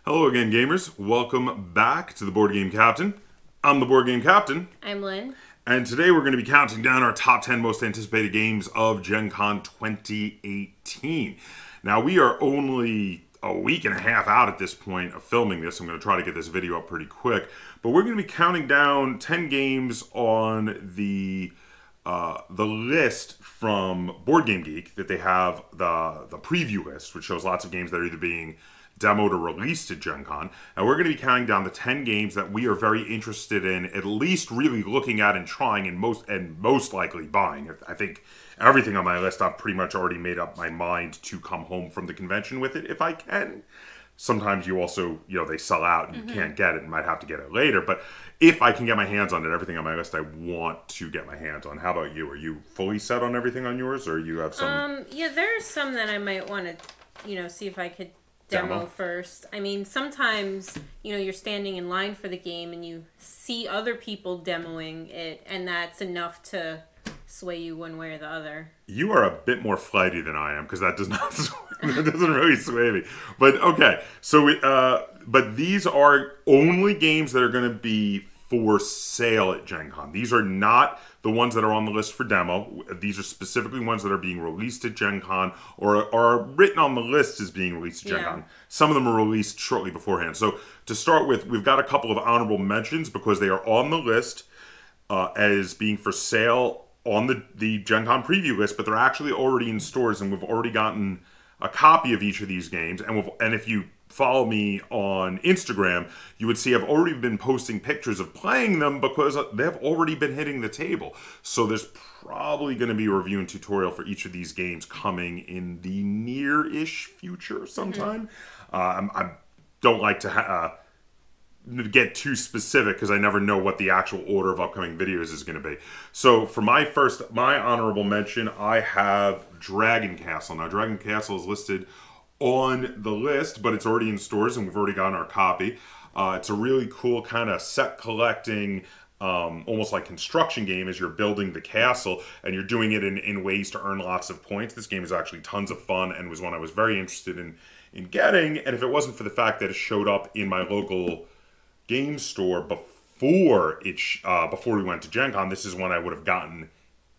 Hello again, gamers. Welcome back to the Board Game Captain. I'm the Board Game Captain. I'm Lynn. And today we're going to be counting down our top 10 most anticipated games of Gen Con 2018. Now, we are only a week and a half out at this point of filming this. I'm going to try to get this video up pretty quick. But we're going to be counting down 10 games on the list from Board Game Geek that they have, the preview list, which shows lots of games that are either being demoed or released at Gen Con. And we're going to be counting down the 10 games that we are very interested in, at least really looking at and trying and most likely buying. I think everything on my list, I've pretty much already made up my mind to come home from the convention with it if I can. Sometimes you also, they sell out and you can't get it and might have to get it later. But if I can get my hands on it, everything on my list I want to get my hands on. How about you? Are you fully set on everything on yours, or you have some? Yeah, there's some that I might want to, see if I could demo first. I mean, sometimes, you're standing in line for the game and you see other people demoing it, and that's enough to sway you one way or the other. You are a bit more flighty than I am, because that does not that doesn't really sway me. But okay, so but these are only games that are going to be for sale at Gen Con. These are not the ones that are on the list for demo. These are specifically ones that are being released at Gen Con or are written on the list as being released at Gen Con. Some of them are released shortly beforehand. So to start with, we've got a couple of honorable mentions because they are on the list as being for sale on the Gen Con preview list, but they're actually already in stores, and we've already gotten a copy of each of these games. And if you follow me on Instagram, you would see I've already been posting pictures of playing them because they've already been hitting the table. So there's probably going to be a review and tutorial for each of these games coming in the near-ish future sometime. I don't like to get too specific because I never know what the actual order of upcoming videos is going to be. So for my honorable mention, I have Dragon Castle. Now, Dragon Castle is listed on the list, but it's already in stores and we've already gotten our copy. It's a really cool kind of set collecting, almost like construction game as you're building the castle, and you're doing it in ways to earn lots of points. This game is actually tons of fun and was one I was very interested in getting, and if it wasn't for the fact that it showed up in my local game store before we went to Gen Con, this is one I would have gotten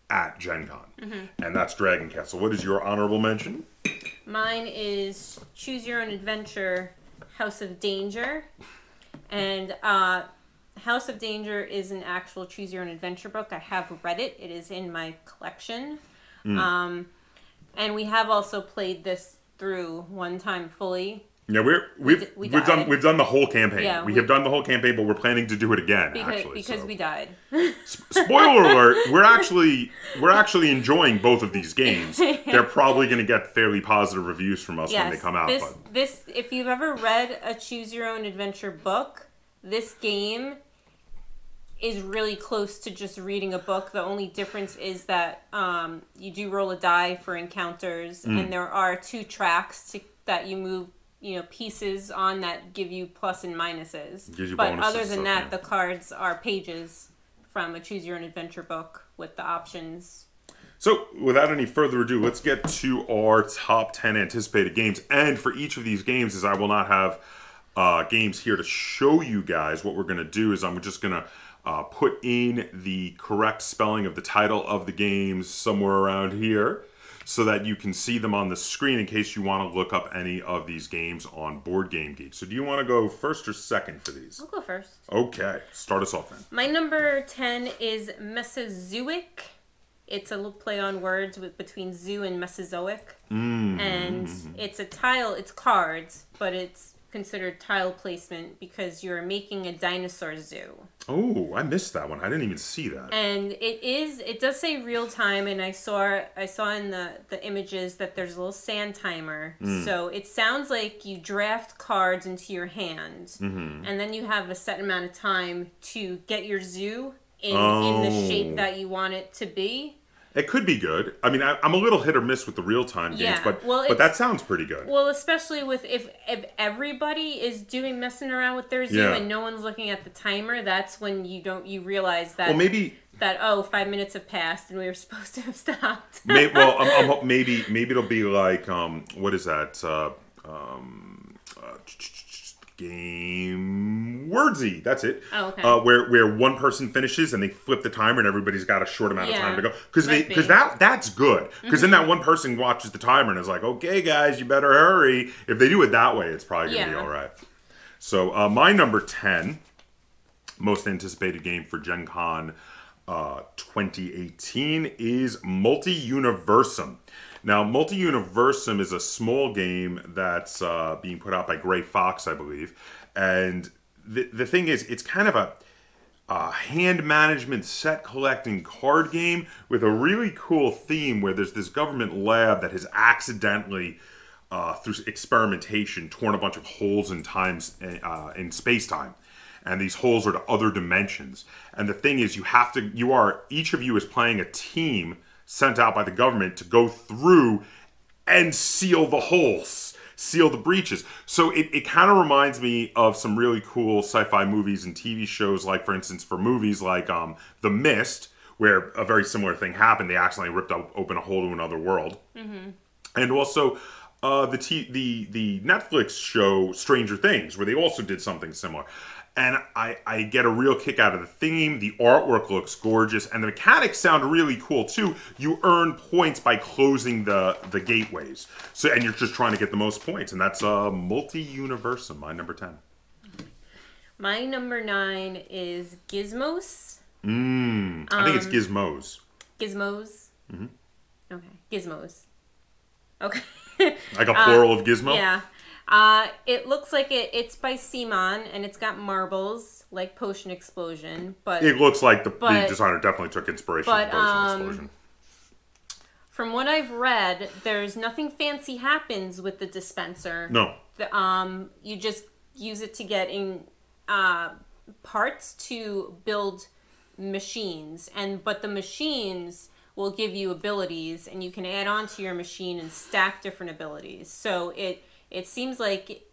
at Gen Con. And that's Dragon Castle. What is your honorable mention? Mine is Choose Your Own Adventure, House of Danger. And House of Danger is an actual Choose Your Own Adventure book. I have read it. It is in my collection. And we have also played this through one time fully. Yeah, we've done the whole campaign. Yeah, we have done the whole campaign, but we're planning to do it again. Because we died. Spoiler alert: we're actually enjoying both of these games. They're probably going to get fairly positive reviews from us when they come out. This, if you've ever read a Choose Your Own Adventure book, this game is really close to just reading a book. The only difference is that you do roll a die for encounters, and there are 2 tracks that you move pieces on that give you plus and minuses. But other than that, the cards are pages from a Choose Your Own Adventure book with the options. So, without any further ado, let's get to our top 10 anticipated games. And for each of these games, as I will not have games here to show you guys, what we're going to do is I'm just going to put in the correct spelling of the title of the games somewhere around here, so that you can see them on the screen in case you want to look up any of these games on Board Game Geek. So do you want to go first or second for these? I'll go first. Okay, start us off then. My number 10 is Mesozoic. It's a little play on words between zoo and Mesozoic. And it's it's cards, but it's considered tile placement because you're making a dinosaur zoo. Oh, I missed that one. I didn't even see that. And it does say real time, and I saw in the images that there's a little sand timer. So it sounds like you draft cards into your hand, and then you have a set amount of time to get your zoo in the shape that you want it to be. It could be good. I mean, I'm a little hit or miss with the real-time games, but that sounds pretty good. Well, especially with if everybody is messing around with their zoo and no one's looking at the timer, that's when you realize that. Well, maybe that 5 minutes have passed and we were supposed to have stopped. maybe it'll be like what is that? game Wordsy. That's it. Oh, okay. Where one person finishes and they flip the timer and everybody's got a short amount of time to go. Because that's good. Because then that one person watches the timer and is like, okay, guys, you better hurry. If they do it that way, it's probably going to be all right. So my number 10, most anticipated game for Gen Con 2018 is Multi-Universum. Now, Multi-Universum is a small game that's being put out by Gray Fox, I believe. And the thing is, it's kind of a hand management set collecting card game with a really cool theme where there's this government lab that has accidentally, through experimentation, torn a bunch of holes in in space-time. And these holes are to other dimensions. And the thing is, each of you is playing a team sent out by the government to go through and seal the holes, seal the breaches. So it kind of reminds me of some really cool sci-fi movies and TV shows, like, for instance, for movies like The Mist, where a very similar thing happened. They accidentally ripped open a hole to another world. Mm-hmm. And also the Netflix show Stranger Things, where they also did something similar. And I get a real kick out of the theme. The artwork looks gorgeous. And the mechanics sound really cool, too. You earn points by closing the gateways. And you're just trying to get the most points. And that's Multi-Universum, my number 10. My number 9 is Gizmos. I think it's Gizmos. Gizmos? Mm-hmm. Okay. Gizmos. Okay. Like a plural of gizmo? Yeah. It looks like it's by Simon, and it's got marbles, like Potion Explosion, but... It looks like the designer definitely took inspiration from Potion Explosion. From what I've read, there's nothing fancy happens with the dispenser. No. You just use it to get in parts to build machines, but the machines will give you abilities, and you can add on to your machine and stack different abilities. So it seems like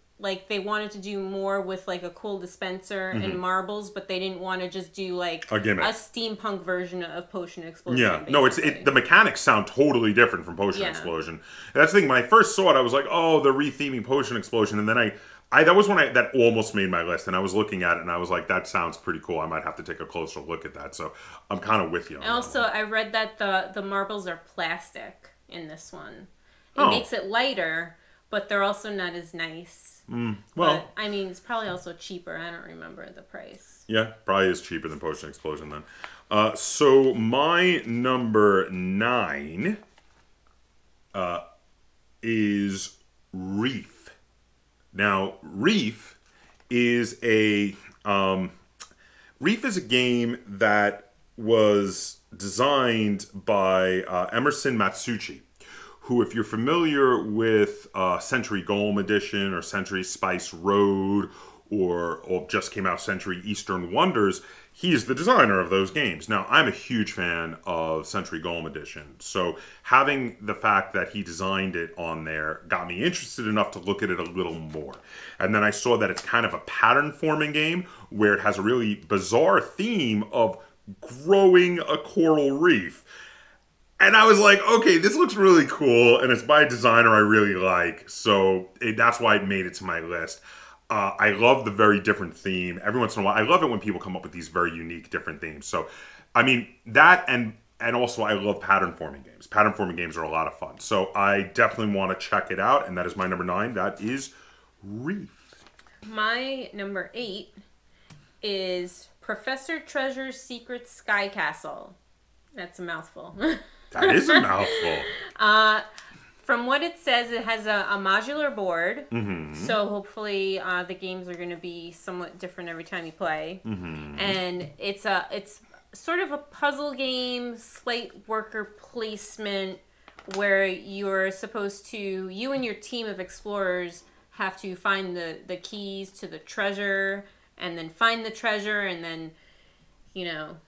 they wanted to do more with like a cool dispenser and marbles, but they didn't want to just do like a steampunk version of Potion Explosion. Yeah, basically. No, the mechanics sound totally different from Potion Explosion. And that's the thing. When I first saw it, I was like, oh, they're retheming Potion Explosion, and then that was when that almost made my list, and I was looking at it, and I was like, that sounds pretty cool. I might have to take a closer look at that. So I'm kind of with you on that. Also, I read that the marbles are plastic in this one. It makes it lighter, but they're also not as nice. But, I mean, it's probably also cheaper. I don't remember the price. Yeah, probably is cheaper than Potion Explosion then. So my number 9 is Reef. Now, Reef is a game that was designed by Emerson Matsuuchi, who, if you're familiar with Century Golem Edition or Century Spice Road or just came out Century Eastern Wonders, he's the designer of those games. Now, I'm a huge fan of Century Golem Edition, so having the fact that he designed it on there got me interested enough to look at it a little more. And then I saw that it's kind of a pattern-forming game where it has a really bizarre theme of growing a coral reef. And I was like, okay, this looks really cool, and it's by a designer I really like, so that's why it made it to my list. I love the very different theme. Every once in a while, I love it when people come up with these very unique, different themes. So, I mean, that and also I love pattern-forming games. Pattern-forming games are a lot of fun. So I definitely want to check it out, and that is my number 9. That is Reef. My number 8 is Professor Treasure's Secret Sky Castle. That's a mouthful. That is a mouthful. From what it says, it has a modular board. Mm-hmm. So hopefully the games are going to be somewhat different every time you play. Mm-hmm. And it's sort of a puzzle game, slight worker placement, where you're supposed to, you and your team of explorers have to find the keys to the treasure, and then find the treasure, and then,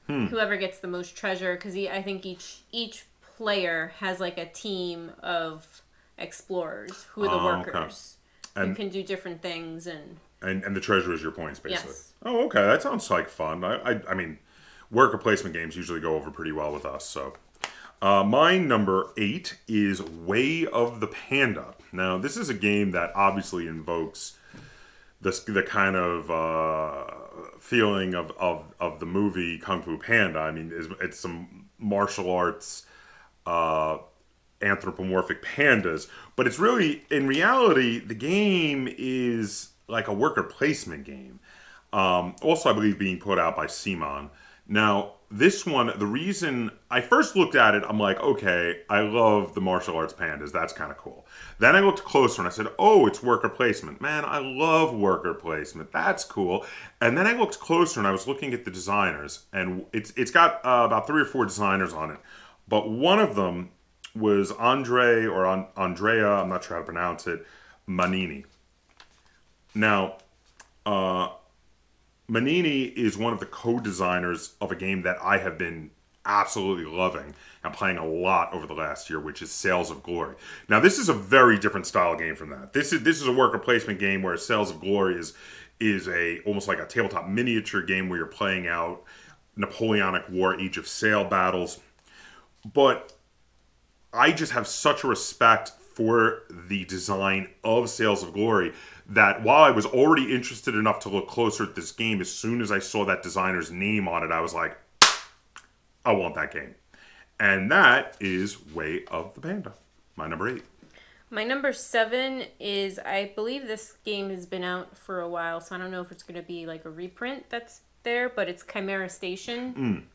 whoever gets the most treasure, because I think each player has like a team of explorers who are the workers. Okay. You can do different things, and the treasure is your points, basically. Yes. Oh, okay. That sounds like fun. I mean, worker placement games usually go over pretty well with us. So, my number 8 is Way of the Panda. Now, this is a game that obviously invokes the kind of feeling of the movie Kung Fu Panda. I mean, it's some martial arts anthropomorphic pandas, but it's really, in reality, the game is like a worker placement game. Also, I believe being put out by Simon. Now, this one, the reason I first looked at it, I'm like, okay, I love the martial arts pandas. That's kind of cool. Then I looked closer and I said, oh, it's worker placement. Man, I love worker placement. That's cool. And then I looked closer and I was looking at the designers, and it's got about 3 or 4 designers on it. But one of them was Andrea, I'm not sure how to pronounce it, Manini. Now, Manini is one of the co-designers of a game that I have been absolutely loving and playing a lot over the last year, which is Sails of Glory. Now, this is a very different style game from that. This is a worker placement game, where Sails of Glory is a almost like a tabletop miniature game where you're playing out Napoleonic War, Age of Sail battles. But I just have such a respect for the design of Sails of Glory that while I was already interested enough to look closer at this game, as soon as I saw that designer's name on it, I was like, I want that game. And that is Way of the Panda, my number 8. My number 7 is, I believe this game has been out for a while, so I don't know if it's going to be like a reprint that's there, but it's Chimera Station.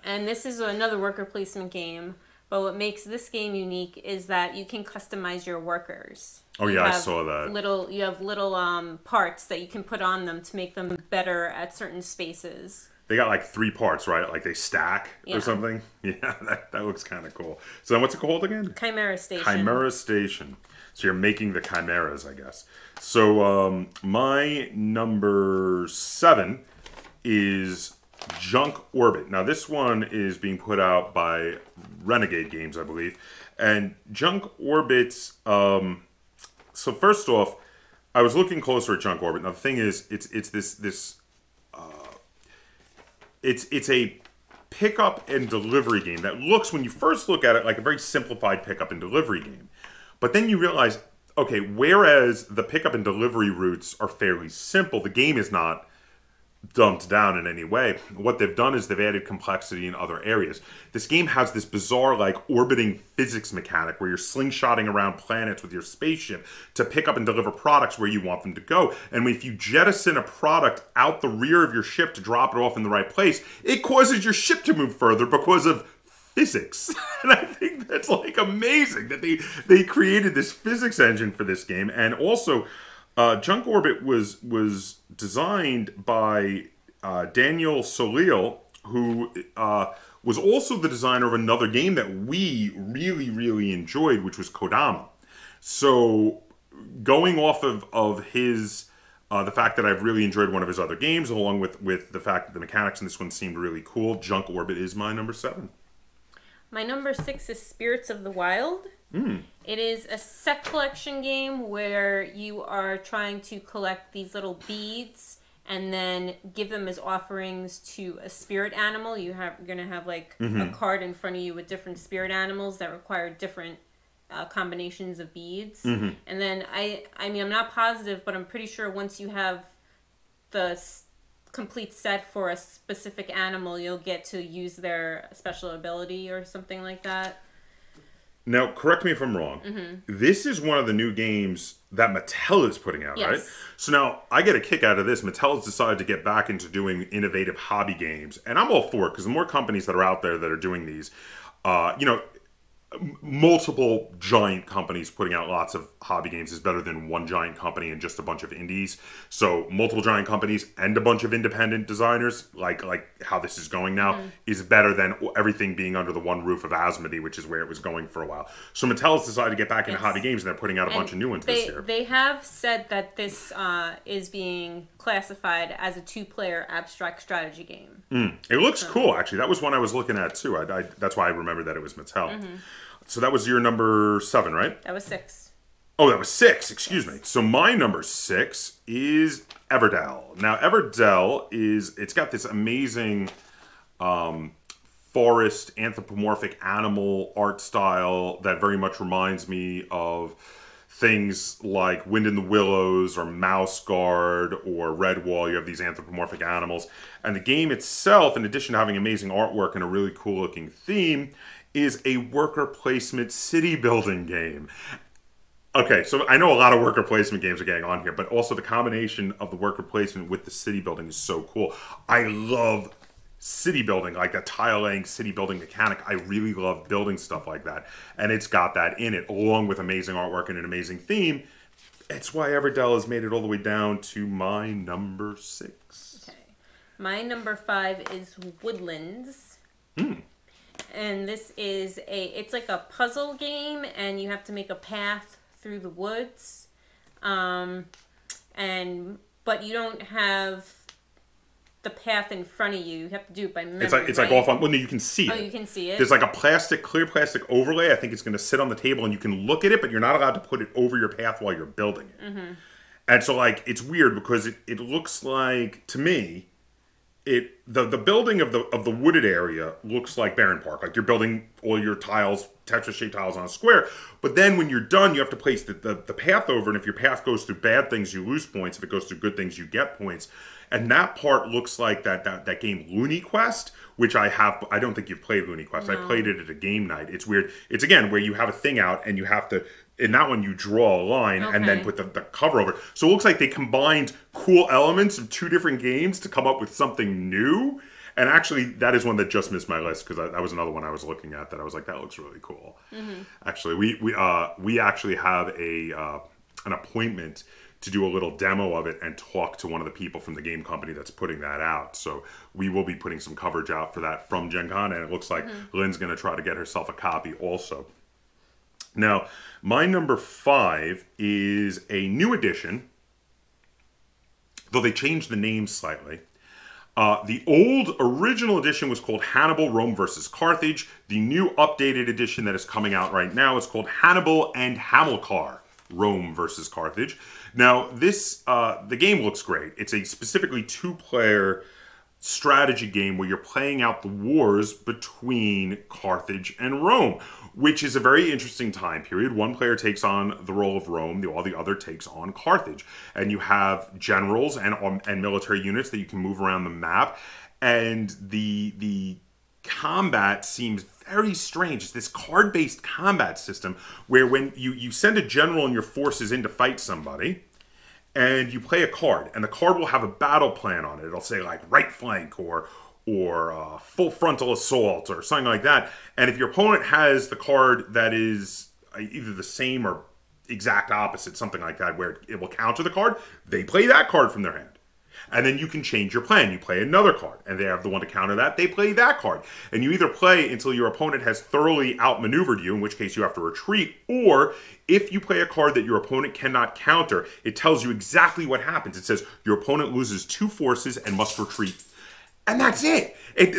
And this is another worker placement game. But what makes this game unique is that you can customize your workers. Oh yeah, I saw that. You have little parts that you can put on them to make them better at certain spaces. They got like 3 parts, right? Like they stack or something. Yeah, that looks kind of cool. So then what's it called again? Chimera Station. Chimera Station. So you're making the chimeras, I guess. So my number 7 is Junk Orbit. Now this one is being put out by Renegade Games, I believe. And Junk Orbit's so first off, I was looking closer at Junk Orbit. Now the thing is, it's a pickup and delivery game that looks, when you first look at it, like a very simplified pickup and delivery game. But then you realize, okay, whereas the pickup and delivery routes are fairly simple, the game is not dumped down in any way. What they've done is they've added complexity in other areas. This game has this bizarre, like, orbiting physics mechanic where you're slingshotting around planets with your spaceship to pick up and deliver products where you want them to go. And if you jettison a product out the rear of your ship to drop it off in the right place, it causes your ship to move further because of physics. And I think that's, like, amazing that they created this physics engine for this game. And also, Junk Orbit was designed by Daniel Soleil, who was also the designer of another game that we really, really enjoyed, which was Kodama. So going off of his, the fact that I've really enjoyed one of his other games, along with the fact that the mechanics in this one seemed really cool, Junk Orbit is my number 7. My number 6 is Spirits of the Wild. It is a set collection game where you are trying to collect these little beads and then give them as offerings to a spirit animal. You're going to have like a card in front of you with different spirit animals that require different combinations of beads. And then I mean, I'm not positive, but I'm pretty sure once you have the complete set for a specific animal, you'll get to use their special ability or something like that. Now, correct me if I'm wrong. This is one of the new games that Mattel is putting out, right? So now, I get a kick out of this. Mattel has decided to get back into doing innovative hobby games. And I'm all for it, because the more companies that are out there that are doing these, multiple giant companies putting out lots of hobby games is better than one giant company and just a bunch of indies. So multiple giant companies and a bunch of independent designers, like how this is going now, is better than everything being under the one roof of Asmodee, which is where it was going for a while. So Mattel has decided to get back into hobby games, and they're putting out a bunch of new ones this year. They have said that this is being classified as a 2-player abstract strategy game. It looks cool, actually. That was one I was looking at, too. That's why I remember that it was Mattel. So that was your number 7, right? That was 6. Oh, that was 6. Excuse me. So my number 6 is Everdell. Now, Everdell it's got this amazing forest anthropomorphic animal art style that very much reminds me of things like Wind in the Willows or Mouse Guard or Redwall. You have these anthropomorphic animals. And the game itself, in addition to having amazing artwork and a really cool looking theme, is a worker placement city building game. Okay, so I know a lot of worker placement games are getting on here, but also the combination of the worker placement with the city building is so cool. I love city building, like that tile laying city building mechanic. I really love building stuff like that. And it's got that in it, along with amazing artwork and an amazing theme. It's why Everdell has made it all the way down to my number 6. Okay. My number 5 is Woodlands. And this is it's like a puzzle game, and you have to make a path through the woods. But you don't have the path in front of you. You have to do it by memory. It's like off on. Well, no, you can see it. Oh, you can see it. There's like a clear plastic overlay. I think it's going to sit on the table, and you can look at it, but you're not allowed to put it over your path while you're building it. And so, like, it's weird because it looks like, to me, the building of the wooded area looks like Barren Park. Like you're building all your tiles, Tetris-shaped tiles on a square. But then when you're done, you have to place the path over. And if your path goes through bad things, you lose points. If it goes through good things, you get points. And that part looks like that game Looney Quest, which I don't think you've played Looney Quest. No. I played it at a game night. It's weird. It's, again, where you have a thing out and you have to... In that one, you draw a line and then put the cover over it. So it looks like they combined cool elements of 2 different games to come up with something new. And actually, that is one that just missed my list because that was another one I was looking at that I was like, that looks really cool. Actually, we actually have an appointment to do a little demo of it and talk to one of the people from the game company that's putting that out. So we will be putting some coverage out for that from Gen Con, and it looks like Lynn's going to try to get herself a copy also. Now, my number 5 is a new edition, though they changed the name slightly. The old original edition was called Hannibal, Rome versus Carthage. The new updated edition that is coming out right now is called Hannibal and Hamilcar, Rome versus Carthage. Now, the game looks great. It's a specifically 2-player strategy game where you're playing out the wars between Carthage and Rome, which is a very interesting time period. One player takes on the role of Rome, while the other takes on Carthage. And you have generals and military units that you can move around the map. And the combat seems very strange. It's this card-based combat system where when you send a general and your forces in to fight somebody, and you play a card, and the card will have a battle plan on it. It'll say like right flank or full frontal assault or something like that. And if your opponent has the card that is either the same or exact opposite, something like that, where it will counter the card, they play that card from their hand. And then you can change your plan. You play another card, and they have the one to counter that. They play that card. And you either play until your opponent has thoroughly outmaneuvered you, in which case you have to retreat, or if you play a card that your opponent cannot counter, it tells you exactly what happens. It says your opponent loses 2 forces and must retreat. And that's it.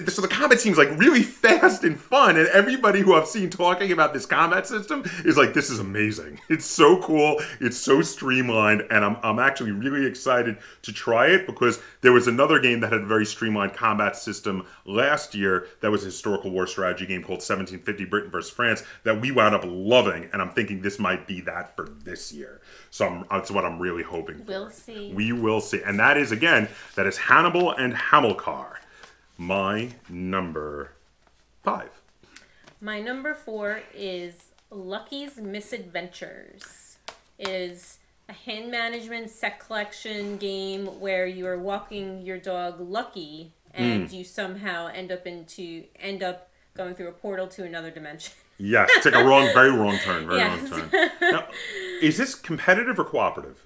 So the combat seems like really fast and fun. And everybody who I've seen talking about this combat system is like, this is amazing. It's so cool. It's so streamlined. And I'm actually really excited to try it because there was another game that had a very streamlined combat system last year that was a historical war strategy game called 1750 Britain versus France that we wound up loving. And I'm thinking this might be that for this year. So that's what I'm really hoping for. We'll see. We will see. And that is, again, that is Hannibal and Hamilcar. My number 5. My number 4 is Lucky's Misadventures. It is a hand management set collection game where you are walking your dog Lucky and you somehow end up going through a portal to another dimension. Yes, take a very wrong turn. Wrong turn. Now, is this competitive or cooperative?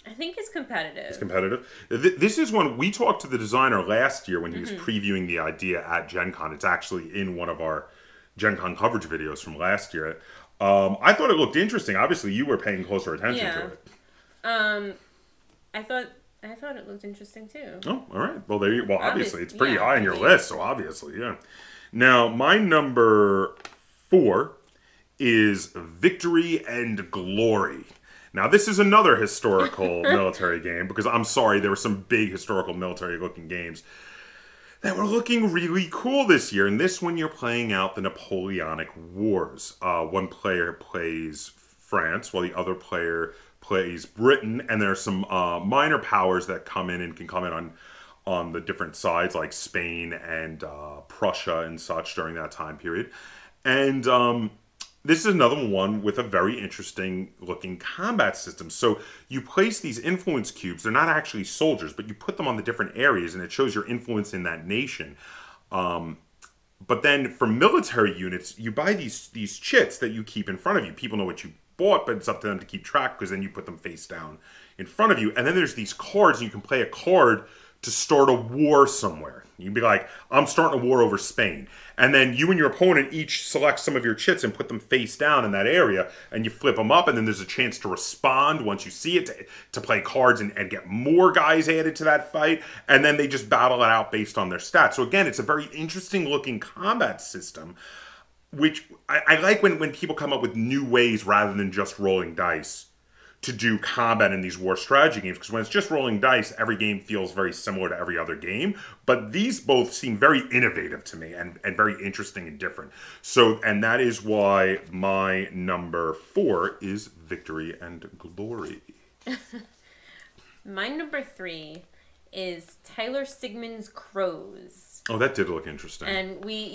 I think it's competitive. It's competitive. This is one we talked to the designer last year when he was previewing the idea at Gen Con. It's actually in one of our Gen Con coverage videos from last year. I thought it looked interesting. Obviously, you were paying closer attention to it. I thought it looked interesting too. Oh, all right. Well, obviously, it's pretty high on your list, so obviously, yeah. Now, my number 4 is Victory and Glory. Now, this is another historical military game, because I'm sorry, there were some big historical military-looking games that were looking really cool this year. And this one, you're playing out the Napoleonic Wars. One player plays France, while the other player plays Britain, and there are some minor powers that come in and can come in on the different sides, like Spain and Prussia and such during that time period. And this is another one with a very interesting looking combat system. So you place these influence cubes. They're not actually soldiers, but you put them on the different areas, and it shows your influence in that nation. But then for military units, you buy these chits that you keep in front of you. People know what you bought, but it's up to them to keep track, because then you put them face down in front of you. And then there's these cards, and you can play a card to start a war somewhere. You can be like, I'm starting a war over Spain. And then you and your opponent each select some of your chits and put them face down in that area, and you flip them up, and then there's a chance to respond once you see it, to play cards and get more guys added to that fight, and then they just battle it out based on their stats. So again, it's a very interesting looking combat system, which I like when people come up with new ways rather than just rolling dice to do combat in these war strategy games, because when it's just rolling dice, every game feels very similar to every other game. But these both seem very innovative to me and very interesting and different. So, and that is why my number 4 is Victory and Glory. My number 3 is Tyler Sigmund's Crows. Oh, that did look interesting. And we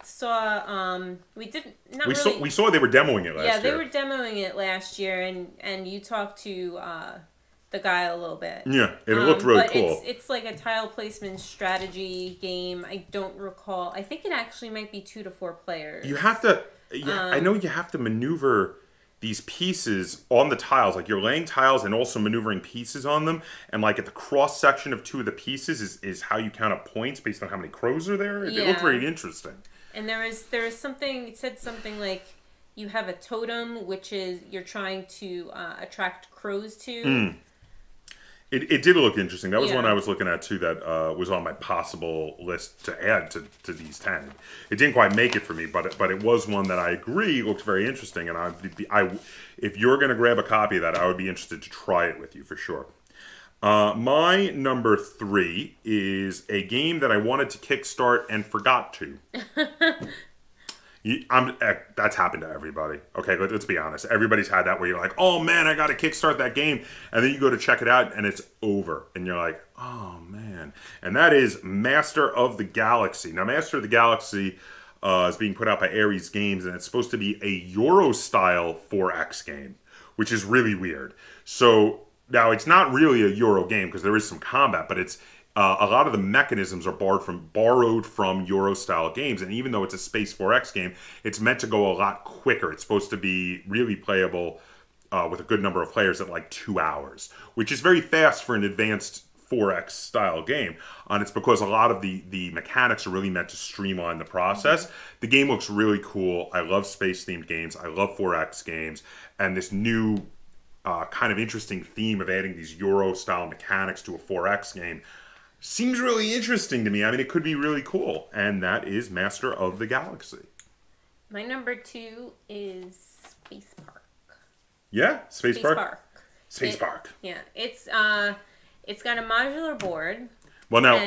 saw we saw they were demoing it last year. Yeah, they were demoing it last year, and you talked to the guy a little bit. Yeah, it looked really cool. It's like a tile placement strategy game. I don't recall. I think it actually might be 2 to 4 players. You have to. Yeah, I know you have to maneuver these pieces on the tiles, like you're laying tiles and also maneuvering pieces on them, and like at the cross section of 2 of the pieces is how you count up points based on how many crows are there. It looked very interesting. And there is something, it said something like you have a totem, which is you're trying to attract crows to. It did look interesting. That was one I was looking at too. That was on my possible list to add to these 10. It didn't quite make it for me, but it was one that I agree looks very interesting. And if you're going to grab a copy of that, I would be interested to try it with you for sure. My number 3 is a game that I wanted to kickstart and forgot to. That's happened to everybody. Okay, let's be honest. Everybody's had that where you're like, oh man, I got to kickstart that game. And then you go to check it out and it's over. And you're like, oh man. And that is Master of the Galaxy. Now, Master of the Galaxy is being put out by Ares Games, and it's supposed to be a Euro-style 4X game, which is really weird. So now it's not really a Euro game because there is some combat, but it's a lot of the mechanisms are borrowed from Euro-style games, and even though it's a Space 4X game, it's meant to go a lot quicker. It's supposed to be really playable with a good number of players at like 2 hours, which is very fast for an advanced 4X style game. And it's because a lot of the mechanics are really meant to streamline the process. The game looks really cool. I love space-themed games. I love 4X games. And this new kind of interesting theme of adding these Euro-style mechanics to a 4X game seems really interesting to me. I mean, it could be really cool. And that is Master of the Galaxy. My number 2 is Space Park. Yeah? Space Park? Park. Yeah. It's got a modular board. Well, now,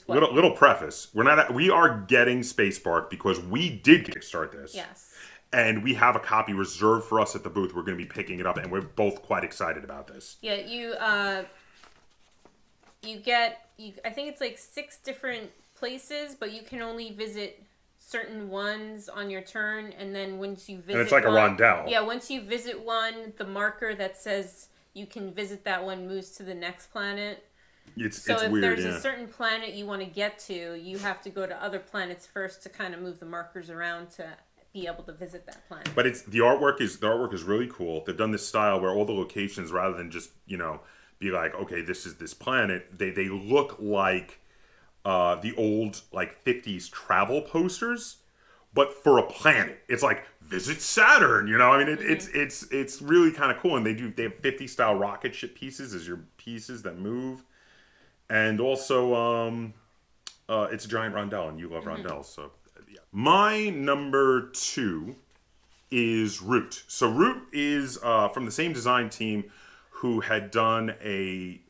little preface. We are getting Space Park because we did kickstart this. Yes. And we have a copy reserved for us at the booth. We're going to be picking it up, and we're both quite excited about this. Yeah, I think it's like 6 different places, but you can only visit certain ones on your turn, and then once you visit and it's like one, a rondelle. Yeah, once you visit one, the marker that says you can visit that one moves to the next planet. It's if weird, there's a certain planet you want to get to, you have to go to other planets first to kind of move the markers around to be able to visit that planet. But the artwork is really cool. They've done this style where all the locations, rather than just be like, okay, this is this planet, they look like the old like 50s travel posters, but for a planet. It's like visit Saturn, I mean, it's really kind of cool. And they have 50 style rocket ship pieces as your pieces that move, and also it's a giant rondelle, and you love rondelles, so yeah. My number 2 is Root. So Root is from the same design team who had done a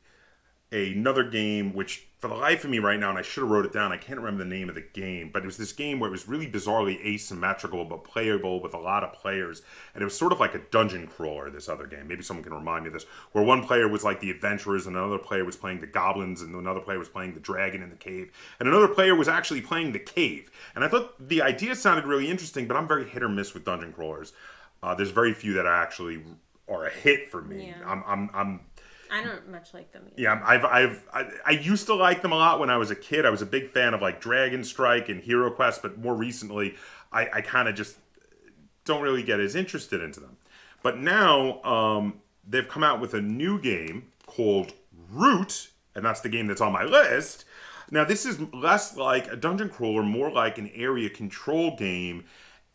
another game, which for the life of me right now, and I should have wrote it down, I can't remember the name of the game, but it was this game where it was really bizarrely asymmetrical but playable with a lot of players, and it was sort of like a dungeon crawler, this other game. Maybe someone can remind me of this, where one player was like the adventurers, and another player was playing the goblins, and another player was playing the dragon in the cave, and another player was actually playing the cave. And I thought the idea sounded really interesting, but I'm very hit or miss with dungeon crawlers. There's very few that actually are a hit for me. Yeah. I don't much like them either. Yeah, I used to like them a lot when I was a kid. I was a big fan of like Dragon Strike and Hero Quest, but more recently, I kind of just don't really get as interested into them. But now they've come out with a new game called Root, and that's the game that's on my list. Now, this is less like a dungeon crawler, more like an area control game.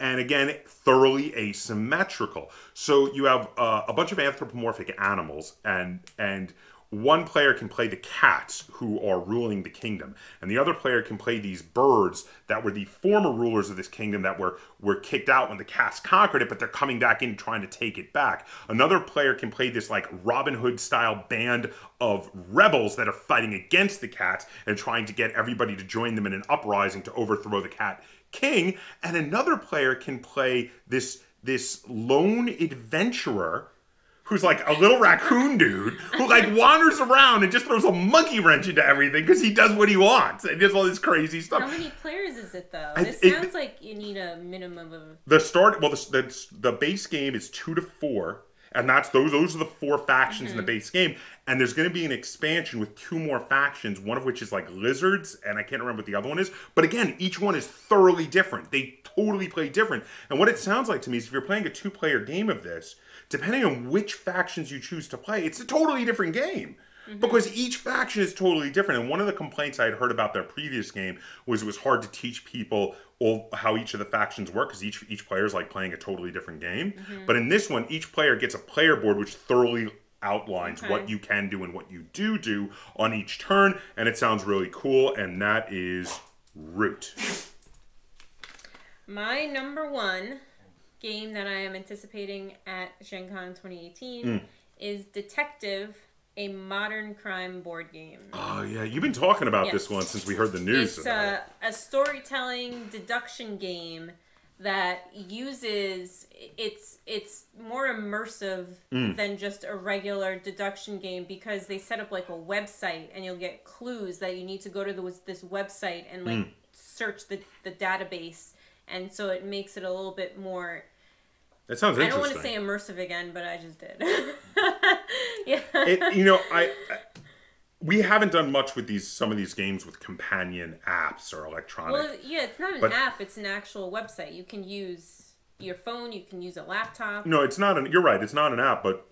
And again, thoroughly asymmetrical. So you have a bunch of anthropomorphic animals, and one player can play the cats who are ruling the kingdom, and the other player can play these birds that were the former rulers of this kingdom that were kicked out when the cats conquered it, but they're coming back in trying to take it back. Another player can play this like Robin Hood style band of rebels that are fighting against the cats and trying to get everybody to join them in an uprising to overthrow the cat king. And another player can play this lone adventurer who's like a little raccoon dude who like wanders around and just throws a monkey wrench into everything because he does what he wants and does all this crazy stuff. How many players is it though? This sounds like you need a minimum of the base game is 2 to 4. And those are the 4 factions in the base game. And there's going to be an expansion with 2 more factions, one of which is like lizards, and I can't remember what the other one is. But again, each one is thoroughly different. They totally play different. And what it sounds like to me is if you're playing a 2-player game of this, depending on which factions you choose to play, it's a totally different game. Because each faction is totally different. And one of the complaints I had heard about their previous game was it was hard to teach people how each of the factions work because each player is like playing a totally different game. But in this one, each player gets a player board which thoroughly outlines what you can do and what you do on each turn. And it sounds really cool. And that is Root. My number 1 game that I am anticipating at Gen Con 2018 is Detective, a modern crime board game. Oh, yeah. You've been talking about this one since we heard the news. It's a storytelling deduction game that uses... It's more immersive than just a regular deduction game because they set up like a website and you'll get clues that you need to go to this website and like search the database. And so it makes it a little bit more... That sounds interesting. I don't want to say immersive again, but I just did. Yeah. We haven't done much with some of these games with companion apps or electronic. Well, yeah, it's not an app; it's an actual website. You can use your phone, you can use a laptop. No, it's not. You're right; it's not an app, but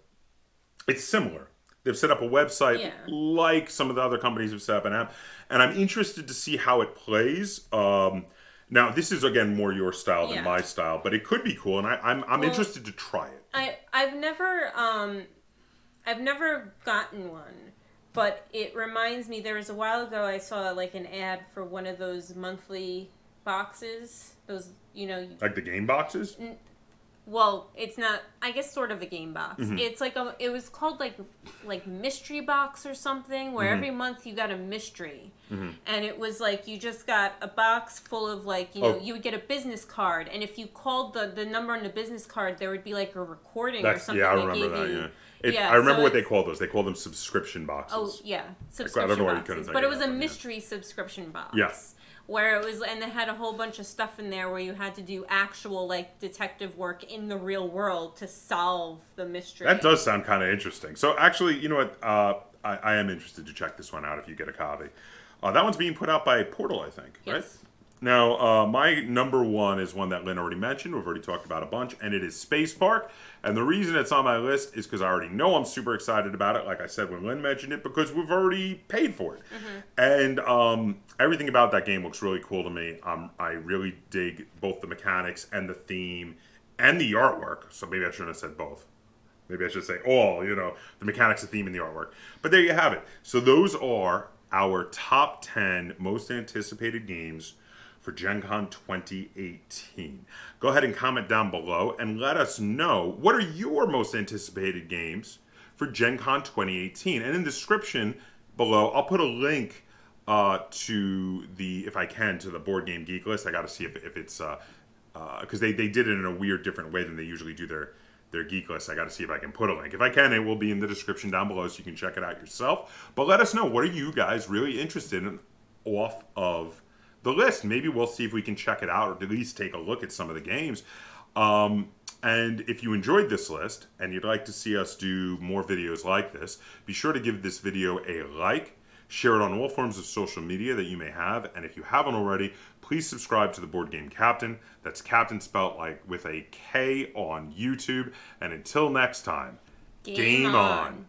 it's similar. They've set up a website like some of the other companies have set up an app, and I'm interested to see how it plays. Now, this is again more your style than my style, but it could be cool, and I'm interested to try it. I've never gotten one, but it reminds me. There was a while ago I saw like an ad for one of those monthly boxes. Those like the game boxes. Well, it's not. I guess sort of a game box. It's like it was called like mystery box or something, where every month you got a mystery, and it was like you just got a box full of like you would get a business card, and if you called the number on the business card, there would be like a recording or something. Yeah, I remember that. Yeah. I remember what they called those. They called them subscription boxes. Oh yeah, subscription I don't know why you boxes. couldn't think but of it was that, a mystery subscription box. Yes. Where it was, and they had a whole bunch of stuff in there where you had to do actual like detective work in the real world to solve the mystery. That does sound kind of interesting. So actually, you know what? I am interested to check this one out if you get a copy. That one's being put out by Portal, I think, right? Yes. Now, my number 1 is one that Lynn already mentioned. We've already talked about a bunch, and it is Space Park. And the reason it's on my list is because I already know I'm super excited about it, like I said when Lynn mentioned it, because we've already paid for it. And everything about that game looks really cool to me. I really dig both the mechanics and the theme and the artwork. So maybe I shouldn't have said both. Maybe I should say all, the mechanics, the theme, and the artwork. But there you have it. So those are our top 10 most anticipated games for Gen Con 2018. Go ahead and comment down below and let us know what are your most anticipated games for Gen Con 2018. And in the description, below. I'll put a link to the, if I can, to the Board Game Geek list. I got to see if it's because they did it in a weird, different way than they usually do their geek list. I got to see if I can put a link. If I can, it will be in the description down below, so you can check it out yourself. But let us know, what are you guys really interested in off of the list? Maybe we'll see if we can check it out, or at least take a look at some of the games. And if you enjoyed this list and you'd like to see us do more videos like this, be sure to give this video a like, share it on all forms of social media that you may have, and if you haven't already, please subscribe to the Board Game Kaptain. That's Kaptain spelt like with a K on YouTube. And until next time, game on.